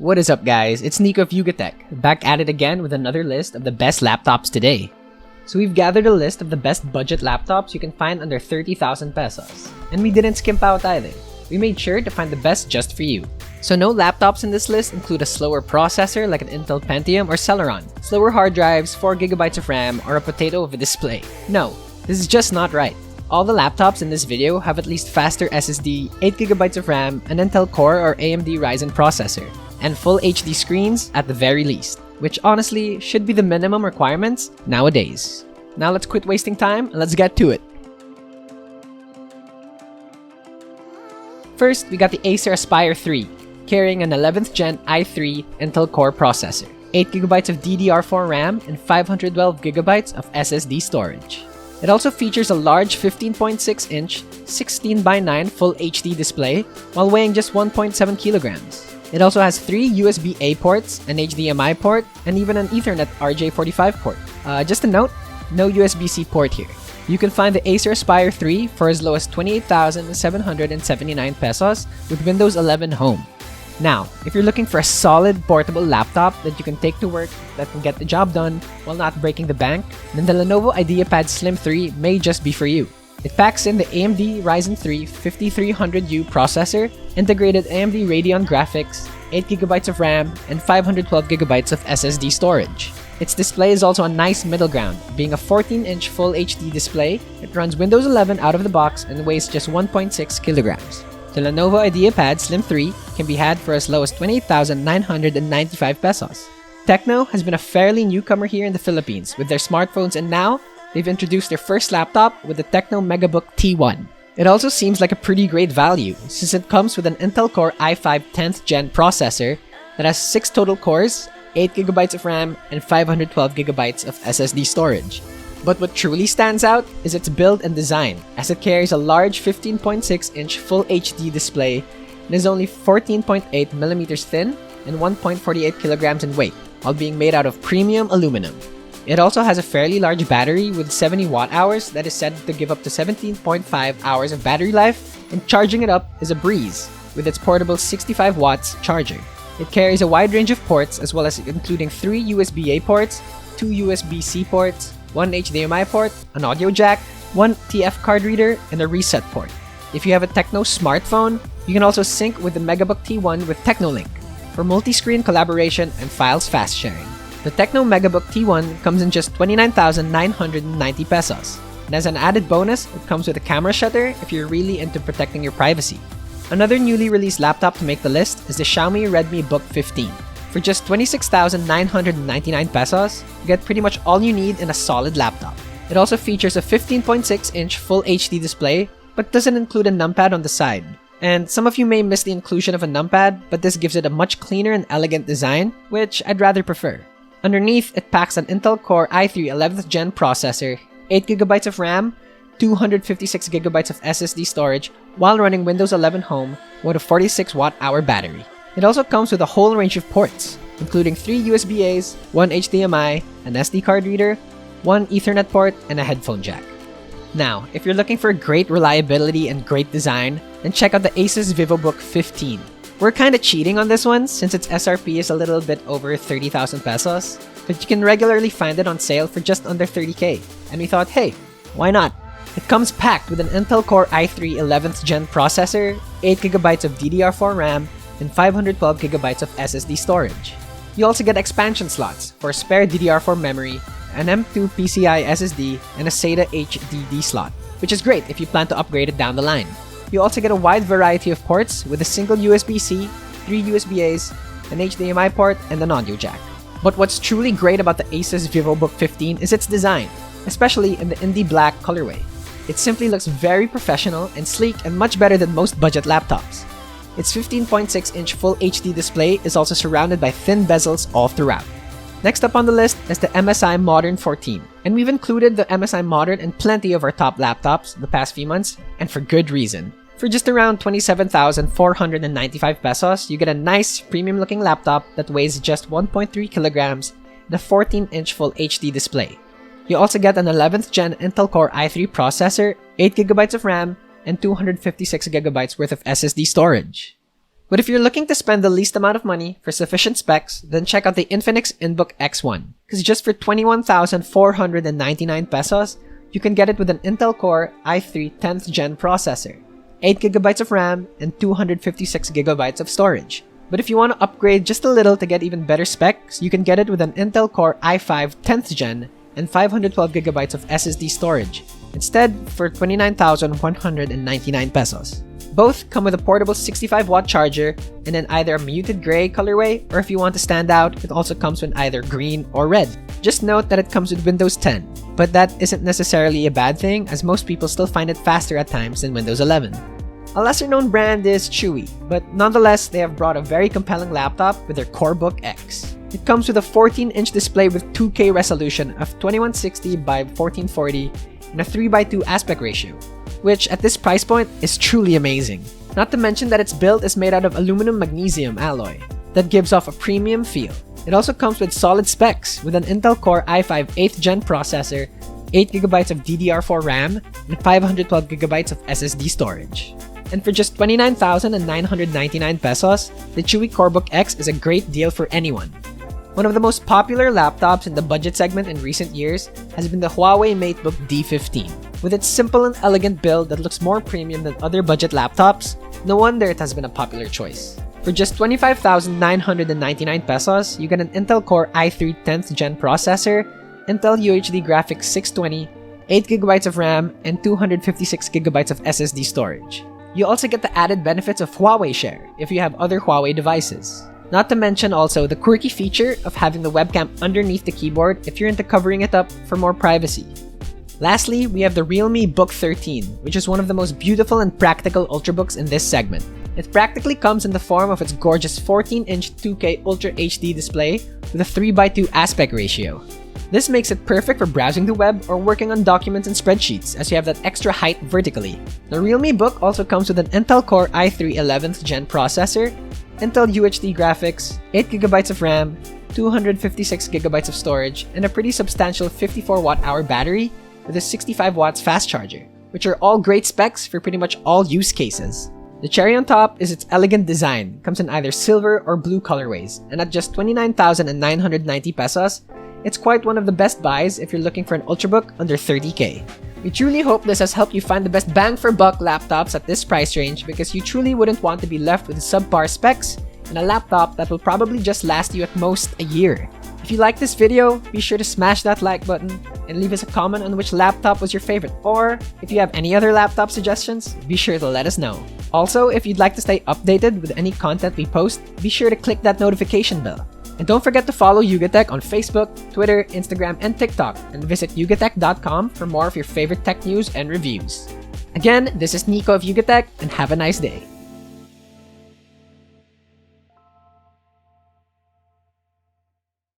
What is up guys, it's Nico of Yugatech, back at it again with another list of the best laptops today. So we've gathered a list of the best budget laptops you can find under 30,000 pesos. And we didn't skimp out either. We made sure to find the best just for you. So no laptops in this list include a slower processor like an Intel Pentium or Celeron, slower hard drives, 4GB of RAM, or a potato of a display. No, this is just not right. All the laptops in this video have at least faster SSD, 8GB of RAM, an Intel Core or AMD Ryzen processor, and full HD screens at the very least, which honestly should be the minimum requirements nowadays. Now let's quit wasting time and let's get to it. First, we got the Acer Aspire 3, carrying an 11th Gen i3 Intel Core processor, 8GB of DDR4 RAM, and 512GB of SSD storage. It also features a large 15.6-inch 16:9 Full HD display while weighing just 1.7 kilograms. It also has 3 USB-A ports, an HDMI port, and even an Ethernet RJ45 port. Just a note, no USB-C port here. You can find the Acer Aspire 3 for as low as 28,779 pesos with Windows 11 Home. Now, if you're looking for a solid portable laptop that you can take to work that can get the job done while not breaking the bank, then the Lenovo Ideapad Slim 3 may just be for you. It packs in the AMD Ryzen 3 5300U processor, integrated AMD Radeon graphics, 8GB of RAM, and 512GB of SSD storage. Its display is also a nice middle ground, being a 14-inch Full HD display. It runs Windows 11 out of the box and weighs just 1.6 kilograms. The Lenovo Ideapad Slim 3 can be had for as low as 28,995 pesos. TECHNO has been a fairly newcomer here in the Philippines with their smartphones, and now they've introduced their first laptop with the TECHNO MegaBook T1. It also seems like a pretty great value since it comes with an Intel Core i5 10th Gen processor that has 6 total cores, 8GB of RAM, and 512GB of SSD storage. But what truly stands out is its build and design, as it carries a large 15.6-inch Full HD display and is only 14.8mm thin and 1.48 kilograms in weight, while being made out of premium aluminum. It also has a fairly large battery with 70 watt-hours that is said to give up to 17.5 hours of battery life, and charging it up is a breeze with its portable 65 watts charger. It carries a wide range of ports as well as including 3 USB-A ports, 2 USB-C ports, 1 HDMI port, an audio jack, 1 TF card reader, and a reset port. If you have a TECHNO smartphone, you can also sync with the MegaBook T1 with TECHNOLink for multi-screen collaboration and files fast sharing. The TECHNO MegaBook T1 comes in just 29,990 pesos. And as an added bonus, it comes with a camera shutter if you're really into protecting your privacy. Another newly released laptop to make the list is the Xiaomi RedmiBook 15. For just 26,999 pesos, you get pretty much all you need in a solid laptop. It also features a 15.6-inch Full HD display, but doesn't include a numpad on the side. And some of you may miss the inclusion of a numpad, but this gives it a much cleaner and elegant design, which I'd rather prefer. Underneath, it packs an Intel Core i3 11th Gen processor, 8GB of RAM, 256GB of SSD storage, while running Windows 11 Home with a 46 watt-hour battery. It also comes with a whole range of ports, including 3 USB-As, 1 HDMI, an SD card reader, 1 Ethernet port, and a headphone jack. Now, if you're looking for great reliability and great design, then check out the ASUS VivoBook 15. We're kinda cheating on this one since its SRP is a little bit over 30,000 pesos, but you can regularly find it on sale for just under 30k, and we thought, hey, why not? It comes packed with an Intel Core i3 11th Gen processor, 8GB of DDR4 RAM, and 512GB of SSD storage. You also get expansion slots for a spare DDR4 memory, an M2 PCI SSD, and a SATA HDD slot, which is great if you plan to upgrade it down the line. You also get a wide variety of ports with a single USB-C, 3 USB-As, an HDMI port, and an audio jack. But what's truly great about the ASUS VivoBook 15 is its design, especially in the Indie Black colorway. It simply looks very professional and sleek and much better than most budget laptops. Its 15.6-inch Full HD display is also surrounded by thin bezels all throughout. Next up on the list is the MSI Modern 14, and we've included the MSI Modern in plenty of our top laptops the past few months, and for good reason. For just around 27,495 pesos, you get a nice premium-looking laptop that weighs just 1.3 kilograms and a 14-inch Full HD display. You also get an 11th Gen Intel Core i3 processor, 8GB of RAM, and 256GB worth of SSD storage. But if you're looking to spend the least amount of money for sufficient specs, then check out the Infinix INbook X1. Because just for 21,499 pesos, you can get it with an Intel Core i3 10th Gen processor, 8GB of RAM, and 256GB of storage. But if you want to upgrade just a little to get even better specs, you can get it with an Intel Core i5 10th Gen and 512GB of SSD storage, instead for 29,199 pesos. Both come with a portable 65-watt charger and in either a muted gray colorway, or if you want to stand out, it also comes with either green or red. Just note that it comes with Windows 10, but that isn't necessarily a bad thing as most people still find it faster at times than Windows 11. A lesser-known brand is Chuwi, but nonetheless, they have brought a very compelling laptop with their CoreBook X. It comes with a 14-inch display with 2K resolution of 2160 by 1440 and a 3:2 aspect ratio, which at this price point is truly amazing. Not to mention that its build is made out of aluminum magnesium alloy that gives off a premium feel. It also comes with solid specs with an Intel Core i5 8th Gen processor, 8GB of DDR4 RAM, and 512GB of SSD storage. And for just 29,999 pesos, the Chuwi CoreBook X is a great deal for anyone. One of the most popular laptops in the budget segment in recent years has been the Huawei MateBook D15. With its simple and elegant build that looks more premium than other budget laptops, no wonder it has been a popular choice. For just 25,999 pesos, you get an Intel Core i3 10th Gen processor, Intel UHD graphics 620, 8GB of RAM, and 256GB of SSD storage. You also get the added benefits of Huawei Share if you have other Huawei devices. Not to mention also the quirky feature of having the webcam underneath the keyboard if you're into covering it up for more privacy. Lastly, we have the realme Book 13, which is one of the most beautiful and practical ultrabooks in this segment. It practically comes in the form of its gorgeous 14-inch 2K Ultra HD display with a 3:2 aspect ratio. This makes it perfect for browsing the web or working on documents and spreadsheets as you have that extra height vertically. The realme Book also comes with an Intel Core i3 11th Gen processor, Intel UHD graphics, 8GB of RAM, 256GB of storage, and a pretty substantial 54Wh battery with a 65 watts fast charger, which are all great specs for pretty much all use cases. The cherry on top is its elegant design, comes in either silver or blue colorways, and at just 29,990 pesos, it's quite one of the best buys if you're looking for an ultrabook under 30k. We truly hope this has helped you find the best bang for buck laptops at this price range because you truly wouldn't want to be left with subpar specs and a laptop that will probably just last you at most a year. If you like this video, be sure to smash that like button and leave us a comment on which laptop was your favorite, or if you have any other laptop suggestions, be sure to let us know. Also, if you'd like to stay updated with any content we post, be sure to click that notification bell. And don't forget to follow Yugatech on Facebook, Twitter, Instagram, and TikTok, and visit yugatech.com for more of your favorite tech news and reviews. Again, this is Nico of Yugatech, and have a nice day.